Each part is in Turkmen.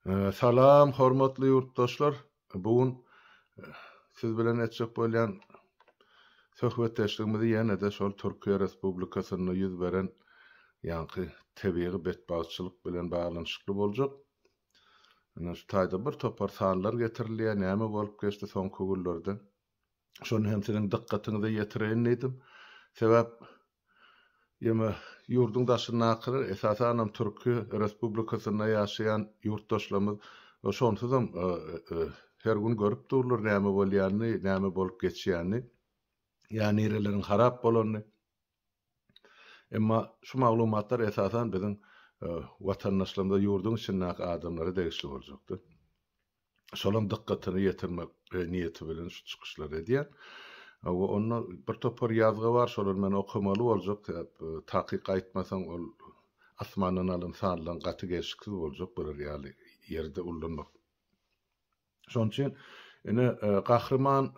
Salam, hormatly yurtdaşlar. Bugün siz bilen etjek bolýan söhbetdeşligimizi ýene-de şol Türkiýe Respublikasyna ýüz beren ýa-ni tebiği betbaççylyk bilen baglanyşykly boljak. Ana şu taýda bir topar sanlar getirilýär, näme bolup geçdi soňky günlerde. Şonu hem seniň dikkatiňize ýetireýin diýdim. Sebäp ýeme ýurdun daşyna akyr esasanam Türkiýe Respublikasyna ýaşaýan ýurtdaşlarymyz şonsuzam her gün görüp durlar näme bolýany, näme bolup geçýäni. Ýani ýerleriň harap bolany. Emma şu maglumatlar esasan biziň watandaşlarymyza ýurdun içindäki adamlara degişli boljakdy. Şolaryň dikkatini ýetirmek niýeti bilen şu çykyşlar edýär. Onu bir topar ýazgy bar, şolar men okumaly boljak, takyk aýtmasaň ol asmandan alyn sanlan gaty geçiksiz boljak bir ýaly ýerde ullanmak. Şoň üçin ine Gahrman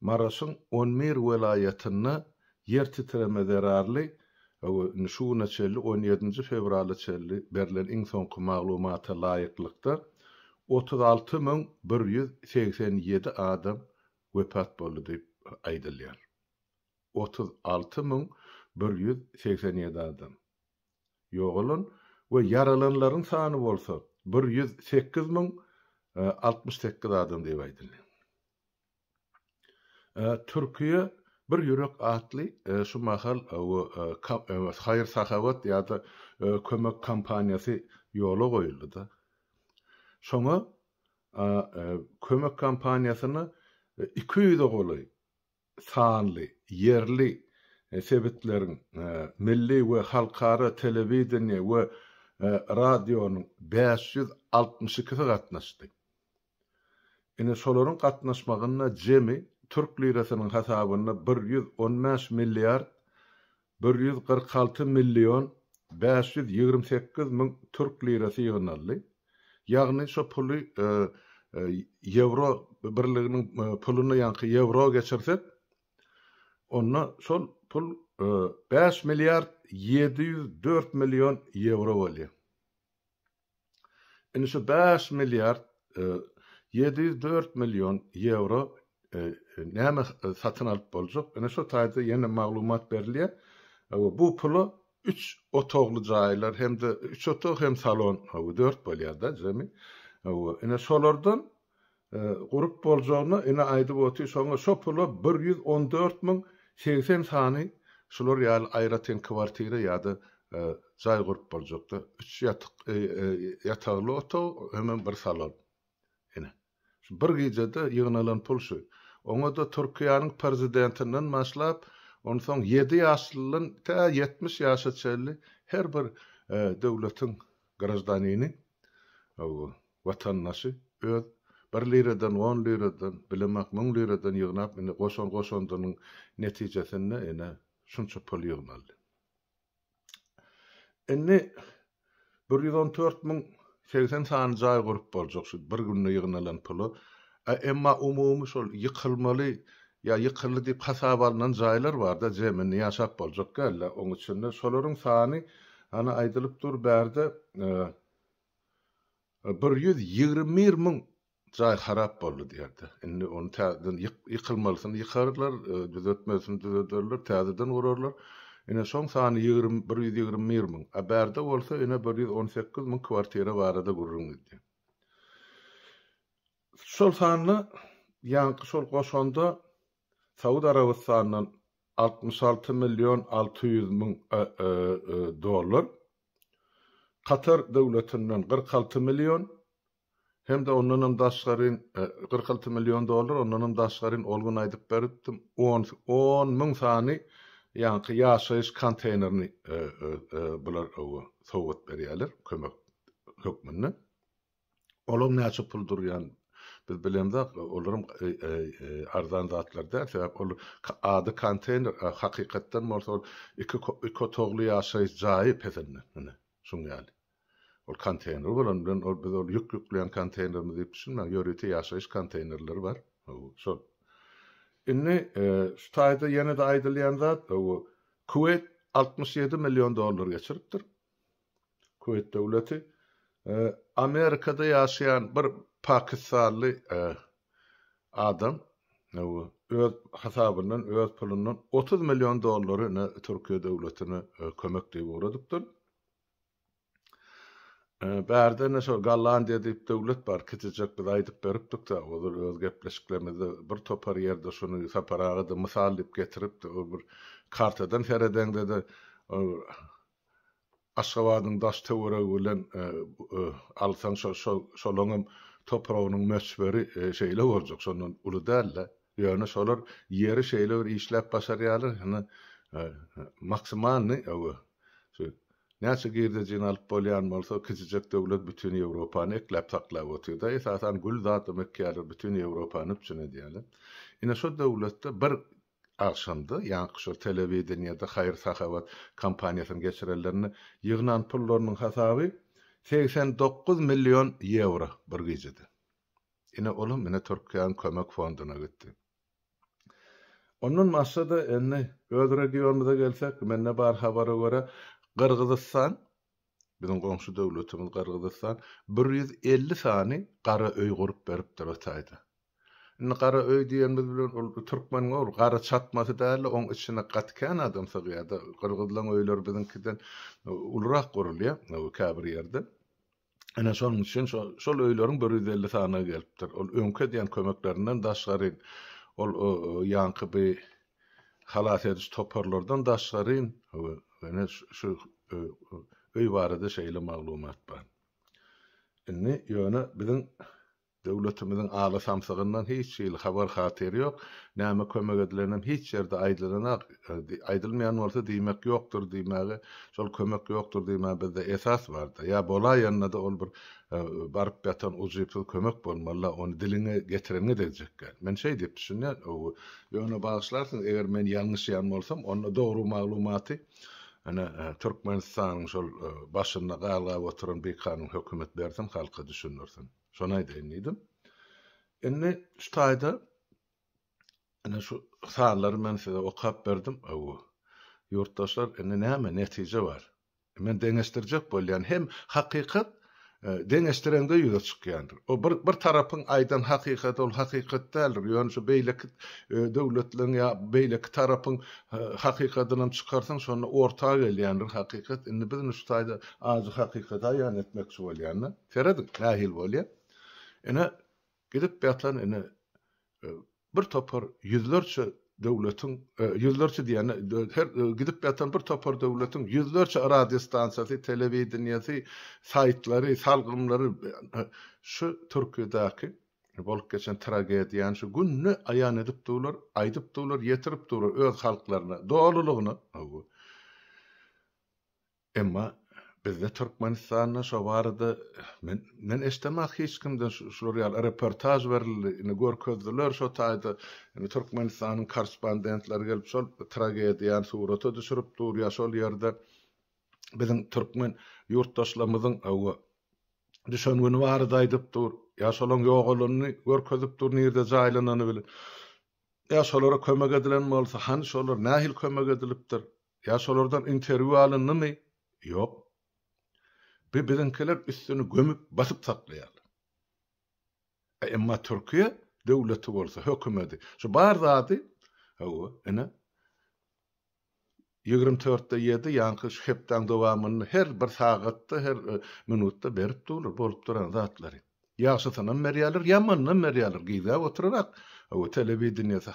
Maraşyň 11 welaýatyna ýer titreme zerarly şuna çelli 17 fevralda çelli berilen iň soňky maglumata laýyklykda 36.187 adam wepat boldy diýip aýdylýar. 36.187 adam. Ýogulan we yaralanlaryň sany bolsa 108.068 adam diýip aýdylýar. Türkiýe bir ýürek atly şu mahal hayır sahavat ýa-da kömek kampaniýasy ýola goýuldy da. Şoňa kömek kampaniýasyny 200 goly sanly, yerli sebetleriň milli we halkara telewiziýa we radionyň 562 gatnaşdy. Ine şolaryň gatnaşmagyna jemi Türk lirasynyň hasabyna 115 milyar 146 milyon 528 min Türk lirasy ýygnaly. Ýagny şo puly euro birliginiň puluny ýa-ni euro geçirsek, onda şol pul 5 milyar 704 milyon euro bolýar. Ine şu 5 milyar 704 milyon euro näme satyn alyp boljak? Ine şu taýda ýene maglumat berilýär. Bu pulu 3 otogly jaýlar hem de 3 otog hem salon 4 bolýar da jemi. Ine şolardan gurup boljagyna ine aýdyp oty şoňa şo pulu 114.080 sany şolar ýaly aýratyn kwartira ýa-da jaý gurup boljakda. 3 ýatagly otog hem bir salon. Ine şu bir gecede ýygnalan pul şu. Oňa da Türkiýanyň prezidentinden başlap, ondan soň 7 ýaşlydan ta 70 ýaşa çelli her bir döwletiň grajdanyny, watandaşy öz 1 liradan 10 liradan bilemek 1000 liradan ýygnap ine goşon-goşondynyň netijesinde ine şunça pul ýygnaly. Ine 114.080 sany jaý gurup boljak şu bir günde ýygnalan pulu. Emma umumy şol ýykylmaly ýa ýykyldy diýip hasap alynan jaýlar bar da jemini ýaşap boljak gelle. Oň üçin şolaryň sany ana aýdylyp dur bärde 120 min jaý harap boldy diýerdi. Indi onu täzeden ýykylmalysyny ýykarlar, düzeltmesini düzeltirler, täzeden gurarlar. Ine şoň sany 120 min. Bärde bolsa ine 118 min kwartira barada gurrun diýdi. Şol sany ýa-ni şol goşonda Saudi Arabistanyň 66 milyon 600 min dollar, Katar döwletinden 46 milyon, hem de ondan daşgaryn 46 milyon dollar, ondan daşgaryn olgun aýdyp berdim 10 min sany ýa-ni ýaşaýyş konteynerini bular sowgat berýärler kömek hökmünde. Olam näçe pul durýan biz bilemde olaryň arzan zatlar däl, sebäp ol ady konteyner hakykatdan bolsa iki otogly ýaşaýyş jaý pesenne. Şoň ýaly. Ol konteyner bolandan ol biz ol ýükleýän konteynermi diýip düşünmän, ýörüti ýaşaýyş konteynerleri bar. Şol. Indi şu taýda ýene de aýdylýan zat, Kuwait 67 milyon dollar geçiripdir. Kuwait döwleti Amerika'da yaşayan bir Pakistanlı adam öz hasabından, öz pulundan $30 milyon Türkiye devletine kömekli uğradıptır. Bärde ne şol Gollandiýa diýip döwlet bar, kitjek biz aýdyp beripdik da, olar öz gepleşiklerimizde bir topar ýerde şunu saparaga da mysal diýip getirip o bir kartadan feredende de Aşgabatyň daş töweregi bilen alsaň şolaňam topragynyň möçberi şeýle boljak, şondan uly däl. Ýöne şolar ýeri şeýle bir işläp başarýarlar, hani maksimalny näçe girdejin alyp bolýan bolsa, kitjek döwlet bütün Ýewropany eklep taklap otyrdy. Esasan gül zat Mekkeler bütün Ýewropany üçin edýärler. Ine şo döwletde bir akşamda, ýa-ni şo telewizionyada haýır sahawat kampaniýasyny geçirenlerini ýygnan pullarynyň hasaby 89 milyon euro bir gecede. Ine olam mene Türkiýanyň kömek fonduna gitdi. Onun maksady enne öz regionymyza gelsek, menne bar habara göre Qırgızistan, bizim komşu döwletimiz Qırgızistan 150 sany gara öý gurup beripdir o taýda. Indi gara öý diýenimiz bilen türkmen ol gara çatmasy däl, oň içine gatkan adam sagýada. Qırgızlaň öýleri bizinkiden ulrak gurulýar, o käbir ýerde. Ana şonuň üçin şol öýleriň 150 sanyna gelipdir. Ol öňke diýen kömeklerinden daşgary, ol ýanky halas ediş toparlardan daşgary, yani şu öý barada şeýle maglumat bar. Indi ýöne biziň döwletimiziň aly samsygyndan hiç şeýle habar hatyry ýok. Näme kömek edilenem hiç ýerde aýdylmaýan bolsa diýmek ýokdur diýmäge, şol kömek ýokdur diýmäge bizde esas barda. Ýa bola ýanyna da ol bir baryp ýatan uzypyl kömek bolmaly, onu diline getirene dejekler. Men şeý diýip düşünýär, ýöne bagyşlarsyň, eger men ýalňyş ýan bolsam, onu dogry maglumaty Türkmenistanyň şol başynda galap oturan bir kanun hökümet bersem halka düşünürsin. Şonu aýdýan. Indi şu taýda şu sallary men size okap berdim. Ýurtdaşlar indi näme netije bar? Men deňeşdirjek bolýan hem hakykat deňeşdirende ýüze çykýandyr. O bir tarapyň aýdan hakykat ol hakykat däldir. Ýöne şu beýleki döwletleriň ýa beýleki tarapyň hakykatyny çykarsaň şonu ortaga gelýändir hakykat. Indi biz şu taýda azy hakykat aýan etmekçi bolýanlar. Feredik nähil bolýar. Ene gidip ýatlan bir topar yüzlerçe döwletiň yüzlerçe diýene her gidip ýatan bir topar döwletiň yüzlerçe radio stansiýasy, telewizionyasy, saýtlary, salgymlary şu Türkiýedäki bolup geçen tragediýany şu günni aýan edip durlar, aýdyp durlar, ýetirip durlar öz halklaryna, doğalylygyna. Emma bizde Türkmenistan'da şu barada men eştemek hiç kimden şuraya reportaj verildi, görkezdiler şu taýda Türkmenistan'ın korrespondentleri gelip şol tragediýany surata düşürüp durýar şol ýerde bizim Türkmen ýurtdaşlarymyzyň düşengini barada aýdyp dur, ýa şolaň ýogalyny görkezip dur, nerede jaýlanany bilen. Ýa şolara kömek edilen bolsa, han şolar nähil kömek edilipdir? Ýa şolardan interwiu alyndymy? Ýok. Bizinkiler üstünü gömüp basıp saklaýarlar. Emma Türkiýe döwleti bolsa, hökümeti şu bar zady, ene 24-7 ýanky hepden dowamyny her bir sagatda, her minutda berip durur, bolup duran zatlary. Ýaşysynan merýalar, ýamandan merýalar giýdäp oturarak, telewizionyasy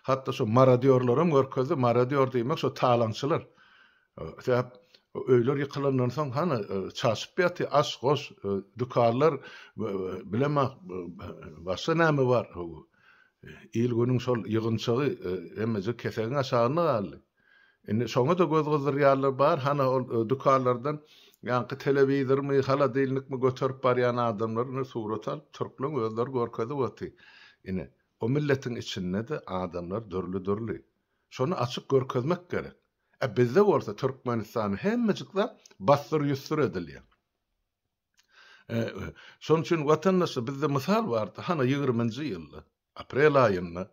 hatda şu maradiorlaram görkezdi, maradior diýmek şu talançylar. Öýler ýykylandan soň çaşyp ýaty, aş-goş dukarlar bilema başga näme bar. İl günüň şol ýygynçygy hemmesi kesegiň aşagyna galdy. Indi şoňa da göz gyzdyrýarlar bar, ol dukarlardan ýanky telewizormy, haladylnikmi göterip barýan adamlaryny surat alyp türkleň özleri görkezip otdy. Indi o milletiň içinde de adamlar dörli. Şonu açyk görkezmek gerek. Bizde bolsa Türkmenistan hemmecikler basdyr ýüzsür edilýär. Şonuň üçin watandaşa bizde mysal bardy. 20-nji ýylda aprel aýynda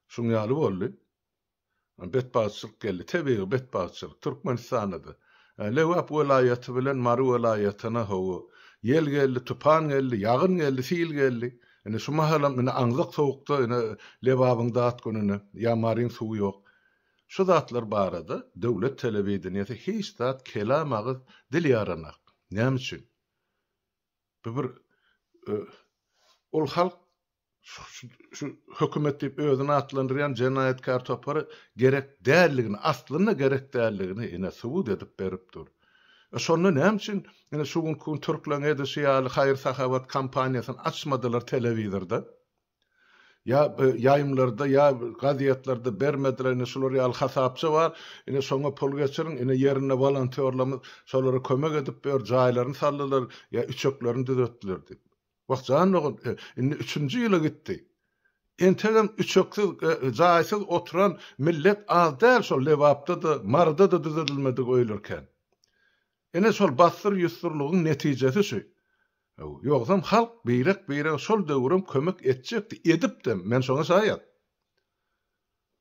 şuň ýaly boldy. Betbaçylyk geldi. Tebii betbaçylyk Türkmenistanda da. Lewap welaýaty bilen Mary welaýatyna Yel geldi, tupan geldi, yağın geldi, sil geldi. Ene şu mahalam ene anzak soğukta ene lebabın dağıt gününe yamarin suyu yok. Şu zatlar barada devlet televizyoniyeti hiç zat kelam ağız dil yaranak. Näme üçin? Bir ol halk şu hökümet diýip özüni atlandyrýan jenayetkar topary gerek dälligini, aslynda gerek dälligini ene subut edip beripdir. Şonu näme üçin? Ene şu gün Türklerin edisiýaly hayır sahabat kampaniýasyny açmadylar telewizorda. Ya yayımlarda ya gaziyetlerde bermediler ene şolary al hasapçı var ene soňa pul geçirin ene yerine volontörlerimiz şolary kömek edip ber jaýlaryny saldylar ya üçöklerini düzeltdiler diýip. Wagtjan ene 3-nji ýyla gitdi. Entegem üçöksiz jaýsyz oturan millet az däl şol lewapda da marda da düzeltilmedi öýlerken. Ene şol basdyr ýüzsürlügiň netijesi şu. Yoksam halk beýrek şol döwrüm kömek etjekdi, edipdi. Men şoňa saýat.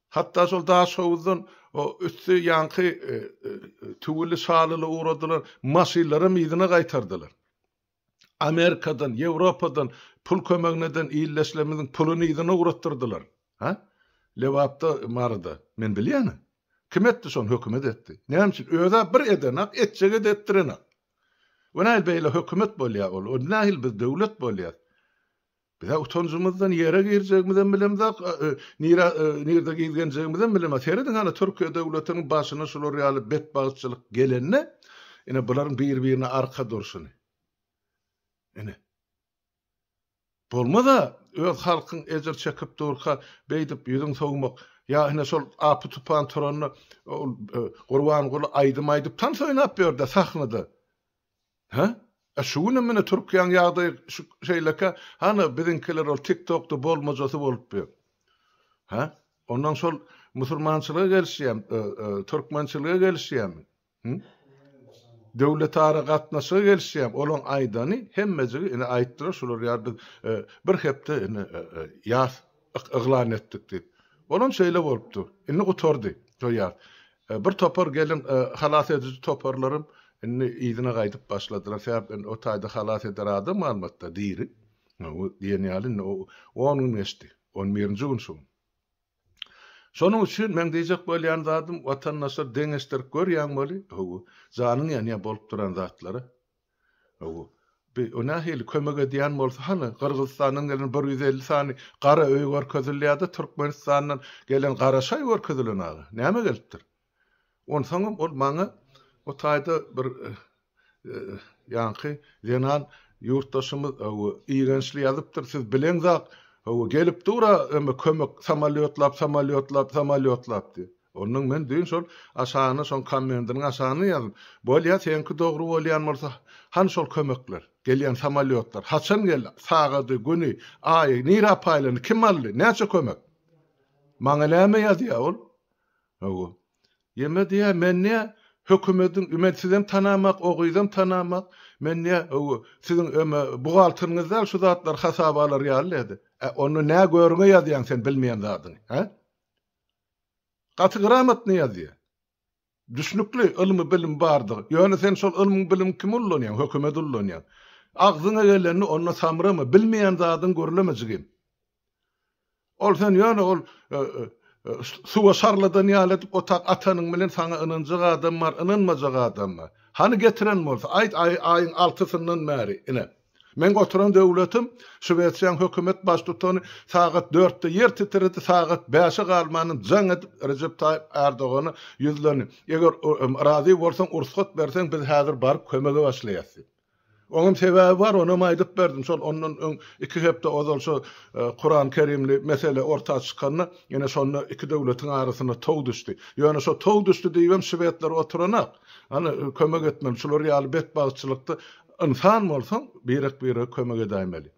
Hatta şol daş howuzdan o üstü ýanky tüwüli şalyly uğradylar, maşinlary myzyna gaýtardylar. Amerikadan, Ýewropadan pul kömegneden ýylleşlemizin puluny ýyzyna uğratdyrdylar. Ha? Lewapda marada. Men bilýän. Kim etdi şonu? Hökümet etdi. Näme üçin? Öze bir edenak, etjege de etdirenak. Onay beýle hökümet bolýar ol. Onay biz döwlet bolýar. Biz utanjymyzdan ýere girjegimizden bilemzak, nirde gizgenjegimizden bilemez. Hereden hana Türkiýe döwletiniň başyna şolar ýaly betbagyçylyk gelenne, ene bularyň bir-birine arka durşuny. Ene. Bolmada öz halkyň ejer çekip durka beýdip ýüzüň sowmak, ya ene şol apy tupan turany Gurban Guly aýdyp tan soýnap berdi sahnada. Ha? Şunu mene Türkiýanyň ýagdaýy şu şeýleke hany bizinkiler ol TikTok'da bolmajasy bolup ber. Ha? Ondan şol musulmançylyga gelişýär, türkmençilige gelişýär. Döwlet ara gatnaşyga gelişýär. Olaň aýdany hemmejigi ine aýtdylar şolar ýardy bir hepde ine ýaz yglan etdik diýip. Olaň şeýle bolupdy. Ine gutardy. Şoýar. Bir topar gelin halas edici toparlarym indi ýyzyna gaýdyp başladylar. Sebäp o taýda halas eder adam almatda diýri. O diýenýäli onun geçdi. 11-nji gün şu. Şonuň üçin men diýjek bolýan zatym watandaşlar deňeşdir görýän boli, o zanyň ýany bolup duran zatlary. O ona hel kömek edýän bolsa hany Kyrgyzstanyň gelen 150 sany gara öý görkezilýärdi, Türkmenistanyň gelen gara şaý görkezilen. Näme gelipdir? Onsoň ol maňa o taýda bir ýanky denan ýurtdaşymyz iýrençli ýazypdyr. Siz bileňzak, o gelip dura kömek samolyotlap diýip. Onuň men diýin şol aşagyna şol kommendiň aşagyna ýazyp. Bolýa senki dogry bolýan bolsa, han şol kömekler, gelýän samolyotlar, haçan gel, sagady, güni, aý, nira paýlany kim aldy? Näçe kömek? Maňa näme ýazýar ol? O. Ýeme diýär men ne hökümetin ümetsizem tanamak, ogyzam tanamak, men ne sizin bugaltyryňyzda şu zatlar hasabalar ýalydy. Onu nä görüňe ýazýan sen bilmeýän zadyň, ha? Gaty gramatny ýazýar. Düşnükli ilmi bilim bardyr. Ýöne sen şol ilmi bilim kim ullanýan, hökümet ullanýan. Agzyna geleni onu samrama, bilmeýän zadyň görülemejigin. Ol sen ýöne ol suwa şarladan ýalyp otak atanyň bilen saňa ynanjak adam bar, ynanmajak adam bar. Hany getiren bolsa, aýyň 6-synyň bäri ine. Men oturan döwletim, Şweýçiýanyň hökümet baş tutany sagat 4-de yer titredi, sagat 5-e galmanyň jaň edip Recep Tayyip Erdogany ýüzlerini. Eger razy bolsaň ursat berseň biz häzir baryp kömege başlaýasy. Oňam sebäbi bar, ona maýdyp berdim. Şol ondan 2 hepde ozal şu Kur'an Kerimli mesele ortağa çykanyna, ýene şonu iki döwletiň arasyna tow düşdi. Ýöne şo tow düşdi diýip Şweýtler oturanak. Hani kömek etmem, şolar ýaly betbagyçylykda insan bolsaň birek kömek edämeli.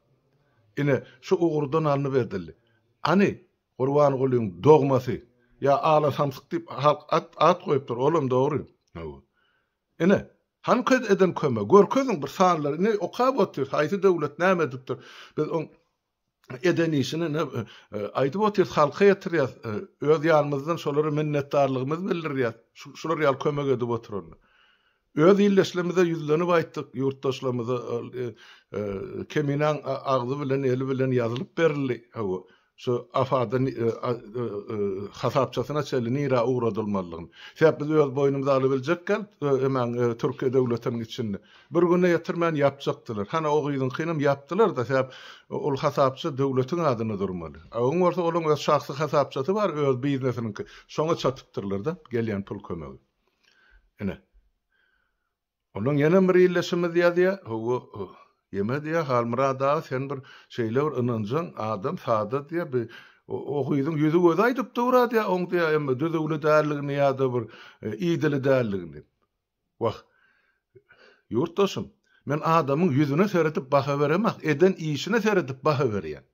Ine şu ugurdan alny berdiler. Ani Gurban Gulyň dogmasy ya ala samsyk diýip halk at goýupdyr, olam dogry. Ine han köz eden kömek, görkezin bir sanlar, ne okap otur, haýsy döwlet näme edipdir. Biz on eden işini aýdyp otur, halka ýetirýär, öz ýalymyzdan şolary minnetdarlygymyzy bildirýär. Şolar ýaly kömek edip oturýar. Öz illeşlemede yüzlenip aýtdyk, ýurtdaşlarymyza keminan agzy bilen eli bilen ýazylyp berildi. Şu afadan hasapçasyna çeli nira uğradylmalygyny. Sebäp biz öz boýnumyza alyp biljekkel, hemen Türkiýe döwletiniň içinde. Bir güne ýetirmän ýapjakdylar. Hana o gyýdyň kynam ýapdylar da sebäp ol hasapçy döwletiň adyny durmaly. Oň orta olaň öz şahsy hasapçysy bar, öz biznesiniňki. Şoňa çatypdyrlar da gelýän pul kömegi. Ene. Onun ýene bir illeşimi diýär, yeme diýär, halmyrada sen bir şeýler ynanjaň adam sada diýär, bir o gyýdyň ýüzi göz aýdyp dura diýär, oň diýär, emme düzüli därligini ýa-da bir iýdili därligini. Wah, ýurtdaşym, men adamyň ýüzüne seretip baha beremek, eden işine seretip baha berýän.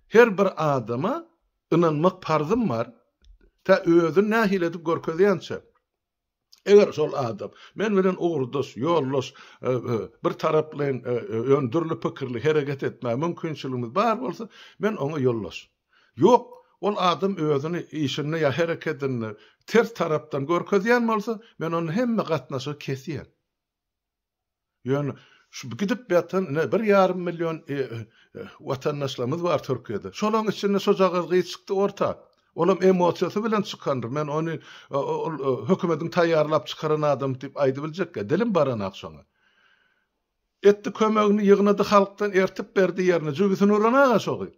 Her bir adama ynanmak parzym bar, ta özüni nähil edip görkezýänçe. Eger şol adam men bilen uğurdaş, ýoldaş, bir taraply öndürli pikirli hereket etme mümkinçiligimiz bar bolsa, men oňa ýoldaş. Ýok, ol adam özüni işini ýa hereketini ters tarapdan görkezýän bolsa, men onu hemme gatnaşy kesýän. Ýöne şu gidip batan 1,5 milyon watandaşlarymız bar Türkiýede. Şolaň içinde sojagazgy çykdy orta. Olam emosiýasy bilen çykandyr. Men onu hökümetiň taýýarlap çykaran adam diýip aýdyp biljekkä. Dilim baran akşaňa. Etdi kömegini ýygnady halkdan ertip berdi ýerine. Jübüsini uranaga şogy.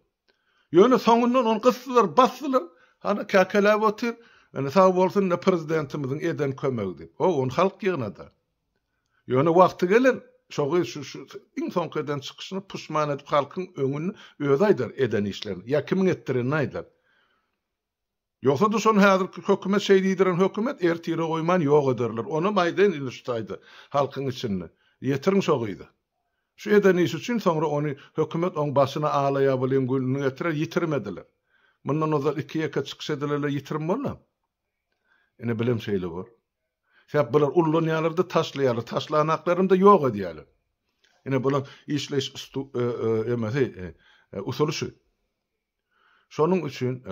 Ýöne soňundan onu gysdylar, basdylar. Hana käkelä otyr. Ene sag bolsun ne prezidentimiziň eden kömegi diýip. O onu halk ýygnady. Ýöne wagty gelir. Şogy şu iň soňkydan çykyşyny puşman edip halkyň öňüni özi aýdar eden işlerini. Ýa kimiň etdirini aýdar. Yoksa da son häzirki hökümet diýdiren hökümet ertire goýman ýok ederler. Onu maýdan iliştaýdy halkyň içinde. Ýetirin şogydy. Şu eden iş üçin soňra onu hökümet oň başyna alaýa bilen gülüni getirer ýitirmediler. Mundan ozal 2 ýeke çykyş edilerler ýitirmeli. Ene bilim şeýle bar. Sebäp bular ullanýarlardy taşlaýarlar, taşlanaklarynda ýok edýärler. Ene bular işleş usuly şu. Şonun üçin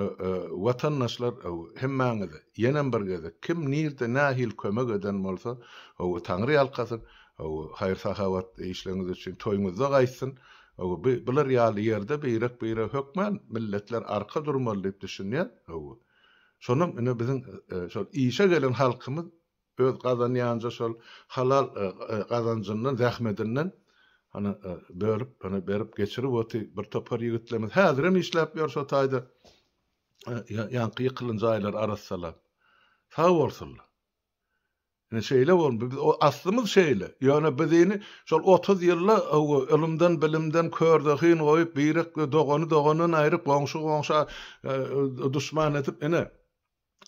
watandaşlar hemmäňize ýene birgede kim nirde nähil kömek eden bolsa, o Taňry ýalkasyn, o haýır sahawat işleriniz üçin toýuňyzda gaýsyn. Bular ýaly ýerde beýrek hökmen milletler arka durmaly diýip düşünýär. Şonun ine biziň şol işe gelen halkymyz öz gazanýança şol halal gazanjyndan zähmetinden Hani bölüp, berip geçirip oti bir topar ýigitlerimiz häzir hem işläp ýörşo taýda ýanky ýykylynjy aýlar arassalar. Sag bolsunlar. Ene şeýle bolmaly. Biz o aslymyz şeýle. Ýöne bizini şol 30 ýyllar ölümden bilimden körde hyn goýup birek dogany aýryp goňşy düşman etip ene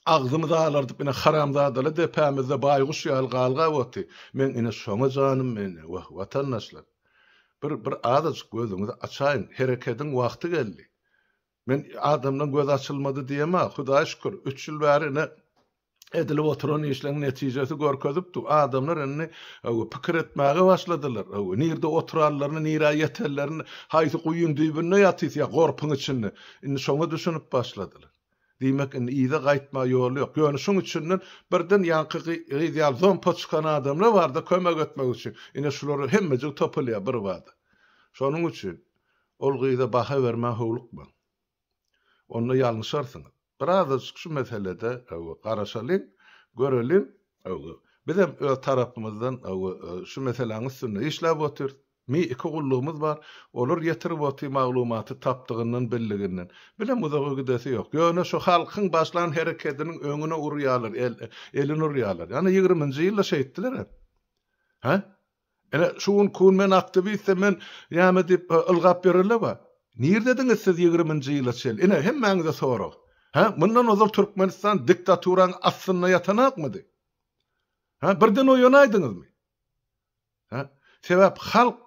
agzymyza alardyp ene haramzadalar depämizde baýguş ýal galga botdy. Men ene şoňa janym men watandaşlar. Bir adacık gözüňizi açaýyn, hereketiň wagty geldi. Men adamdan göz açylmady diýemä, Hudaýa şükür 3 ýyl bäri edilip oturan işlerin netijesi görkezipdi. Adamlar enne pikir etmäge başladylar. Nirde oturarlaryny, nira ýeterlerini haýsy guýun düýbüne ýatysy, gorpyň içinde. Indi şoňa düşünüp başladylar. Diýmek ýa-da gaýtma ýoly ýok. Ýöne şoň üçin birden ýanky ýa zon poçkan adamlar bar da kömek etmek üçin. Ine şulary hemmejik topulýar bir wada. Şonuň üçin ol gyýda baha berme howlukma. Onu ýalňyşarsyň. Biraz şu meselede garaşalyň, görelim. Bizim öz tarapymyzdan şu meseleň üstünde işläp otur. iki gullugymyz bar. Olur ýetirip oty maglumaty tapdygynyň belliginden. Bilen muzagy gidesi ýok. Ýöne şu halkyň başlan hereketiniň öňüne urýarlar, elini urýarlar. Ýani 20-nji ýylda şeýitdiler. Ha? Ene şuň kun men aktivist men ýa-me dip ylgap berildi ba. Nirdeňiz siz 20-nji ýylda şel? Ene hemmäňize sorak. Ha? Mundan ozal Türkmenistan diktaturan aslynda ýatanakmydy? Ha? Birden o ýonaýdyňyzmy? Ha? Sebäp halk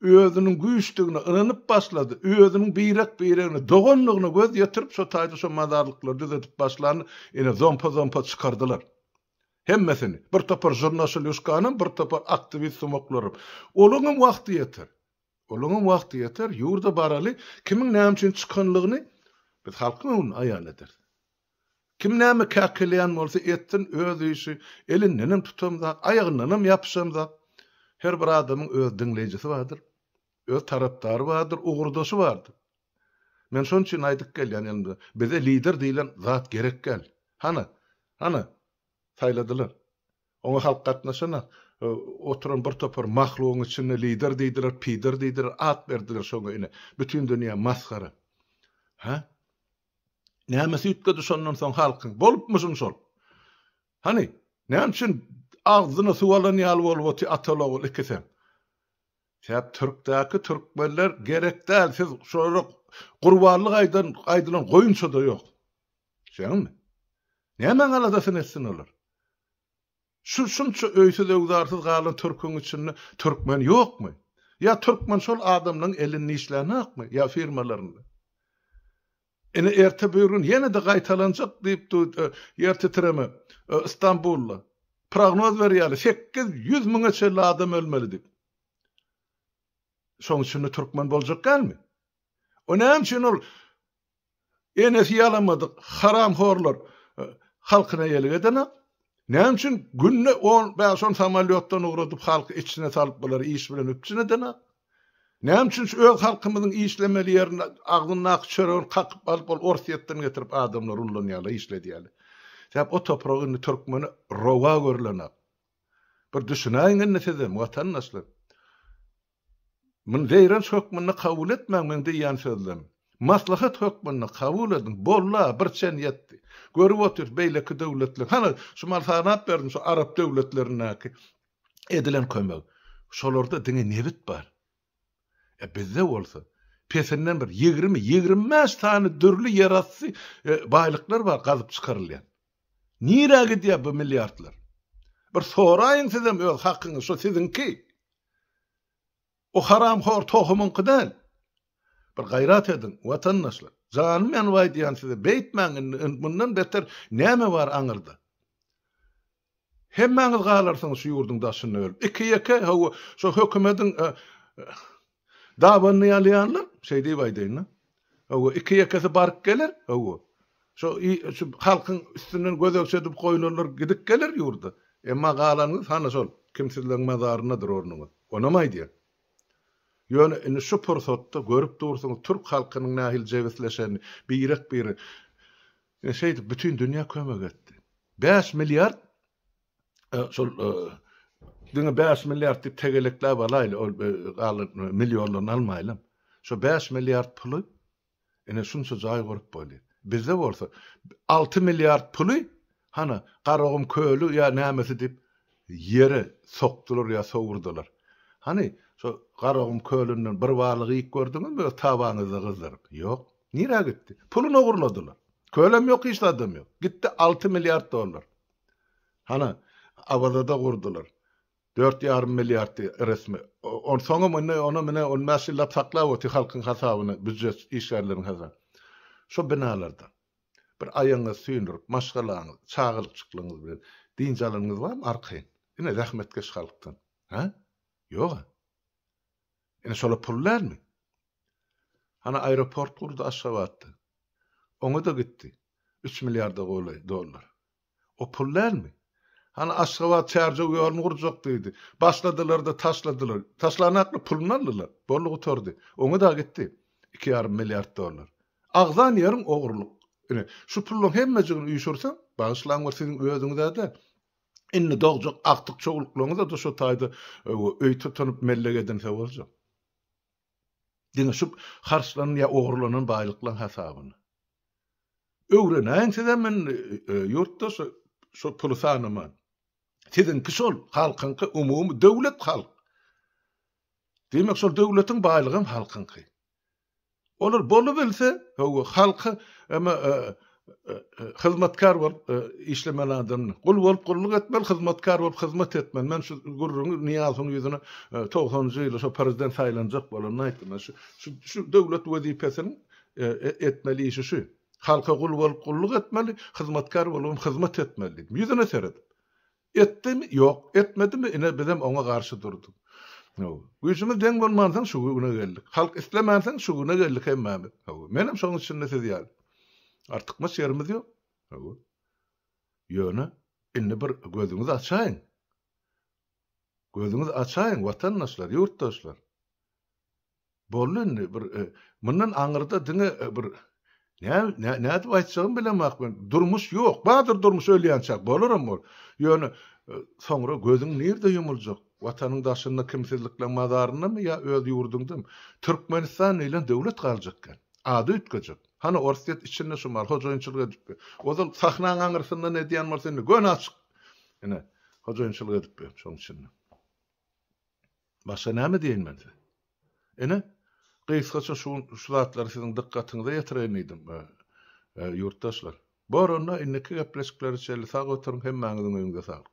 özünün güýçligine ynanyp başlady. Özünün beýrek dogonlygyny göz ýetirip şo taýda şo madarlyklary düzetip başlany ene zompa çykardylar. Hemmesini bir topar jurnalistler, bir topar aktivist sumaklarym. Olaňam wagty ýeter. Olaňam wagty ýeter. Ýurda baraly kimiň näme üçin çykanlygyny biz halkyň onu aýan eder. Kim näme käkeleýän bolsa ettin öz işi, elinden tutamda, ayagyndan yapşamda. Her bir adamyň öz dinleýjisi bardyr. Öz tarapdary bardyr, ugurdaşy bardyr. Men şoň üçin aýdyk gelýän ýa-ni bize lider diýilen zat gerek gel. Hana taýladylar. Oňa halk gatnaşana oturan bir topar mahluğun içinde lider diýdiler, pider diýdiler, at berdiler şoňa ine. Bütün dünýä maskara. Nämesi ütkedi şondan soň halkyň bolupmuşum şol. Näme üçin agzyna suwalan ýaly bolup atalagy ikisem. Täp Türkdäki türkmenler gerek däl, siz şolara gurbanlyk aýdylan goýunça da ýok. Şeňmi? Näme galadasyn etsin olar? Şunça öýsüz öwdarsyz galan türküň içinde türkmen ýokmy? Ya türkmen şol adamlaryň elini işläňäkmi? Ya firmalaryny? Ene erte bugün yine de gaýtalanjak diýip erte tireme İstanbul'la prognoz berýärler 800 000 çelli adam ölmeli diýip. Şoň üçin türkmen boljak gelmi? O näme üçin ol enesi ýalamadyk haramhorlar halkyna ýelik edene? Näme üçin günne 10-15 samalyotdan ugradyp halky içine salyp bolar iş bilen öpçüne edene? Näme üçin öz halkymyzyň işlemeli ýerine agdyna çören kakyp alyp orsiýetden getirip adamlar ullanýarlar, işledýärler. Täp o topragyny türkmeni rowa görlenär. Bir düşünäýin näsezem watandaşlar. Men zeýran hökmüni kabul etmäň men diýýän sözlem. Maslahat hökmüni kabul edin. Bolla bir çen ýetdi. Görüp otur beýleki döwletler. Şumal sanap berdim şu Arap döwletlerine edilen kömek. Şolarda diňe nebit bar. Bizde bolsa pesinden bir 20-25 tane dürlü ýeratsy baýlyklar bar gazyp çykarylýan. Nire gidýär bu milliardlar? Bir soraýyn sizem öz hakyňyz şo sizinki. O haramhor tohumyň qydal. Bir gaýrat edin watandaşlar. Janym men waýdýan size beýtmäň bundan beter näme bar aňyrda? Hemmäňiz galarsyňyz şu ýurduň daşyny ölüp. Iki şo hökümetiň dawanny ýalýanlar, diýip aýdyn. Iki ýekesi bark gelir, şu halkyň üstünden gözekçedip goýulanlar gidip gelir ýurda. Emma galanyz şol kimsizliň mazarynadyr ornuňyz. Ona maýdýar. Ýöne şu pursatda görüp dursaňyz türk halkynyň nähil jewesleşeni bir bütün dünýä kömek etdi. 5 milyard şol diňe 5 milyard diýip tegelekler balaýly galan milyonlaryny almaýlam. Şu 5 milyard puly ene şunça jaý gorup bolýar. Bizde bolsa 6 milyard puly garagym köylü ýa nämesi diýip ýere sokdular ýa sowurdular. Şu garagym köylünden bir balygy ýyk gördüňizmi tabanyzda gyzdyryp? Ýok. Nire gitdi? Puluny ogurladylar. Köylem ýok, hiç adam ýok. Gitdi 6 milyard dolar. Abadada gurdular. 4,5 milyard resmi. On soňa onu mäşillap saklap oty halkyň hasabyny, büdjet işgärleriň hasabyny. Şu binalarda bir aýaňyz süýnürip, maşgalaňyz, çagylykçylygyňyz bilen diňjalaryňyz barmy arkaýyn? Ine rahmetkeş halkdan. Ýok. Ine şola pullarmy? Aeroport kurdu aşgabatdy. Oňa da gitdi. 3 milyarda dolar. O pullarmy? Aşgabat çarjy ýoluny gurjak diýdi. Başladylar da taşladylar. Taşlanakly pulunu aldylar. Bolly oturdy. Oňa da gitdi. 2,5 milyard dolar. Agzan ýerim ogurluk. Şu pullaryň hemmejigini üýşürsen, bagyşlaňlar siziň özüňizde de inni dogjak aktyk çoğuluklarınız da şu taýda öý tutunup mellegeden boljak. Diňe şu harçlanan ýa ogurlanan baýlyklar hasabyny. Öwrenäň sizem men ýurtda şu puly sanyman. Sizinki şol halkynky umumy döwlet halk. Demek şol döwletiň baýlygy halkynky. Olar bolu bilse, halky hizmetkar bolup işlemeli adamny. Gul bolup gulluk etmeli, hizmetkar bolup hizmet etmeli. Men şu gurruny Niýazyň ýüzüne 90-njy ýyly şu prezident saýlanjak bolany aýtdym. Şu döwlet wezipesini etmeli işi şu. Halka gul bolup gulluk etmeli, hizmetkar bolup hizmet etmeli. Ýüzüne seredip. Etdimi? Ýok. Etmedimi? Ine bizem oňa garşy durdy. Güýçimiz deň bolmansaň şu güne geldik. Halk islemäänsäň şu güne geldik hemmämiz. Menem şoň üçin näse diýär. Artykmas ýerimiz ýok. Ýöne inni bir gözüňizi açaýyn. Gözüňizi açaýyn watandaşlar, ýurtdaşlar. Bolun bir mundan aňyrda diňe bir näde aýtjagym bilemek ben. Durmuş ýok. Badyr durmuş ölýänçak bolurum bol. Ýöne soňra gözüň nirde ýumyljak? Watanyň daşynda kimsizlikle mazarynymy ýa öz ýurduňda? Türkmenistan ile döwlet galjak. Ady ütkejek. Hana orsiýet içinde şu mar hojaýynçylyk edip. Ozal sahnaň aňyrsynda ne diýen bolsa indi gön açyk. Ene hojaýynçylyk edip şoň üçin. Başga näme diýen men? Ene gysgaça şu zatlary siziň dikkatiňize ýetiren idim. Ýurtdaşlar. Boronna inneki gepleşikleri çelli sag oturuň hemmäňiziň öňünde sag.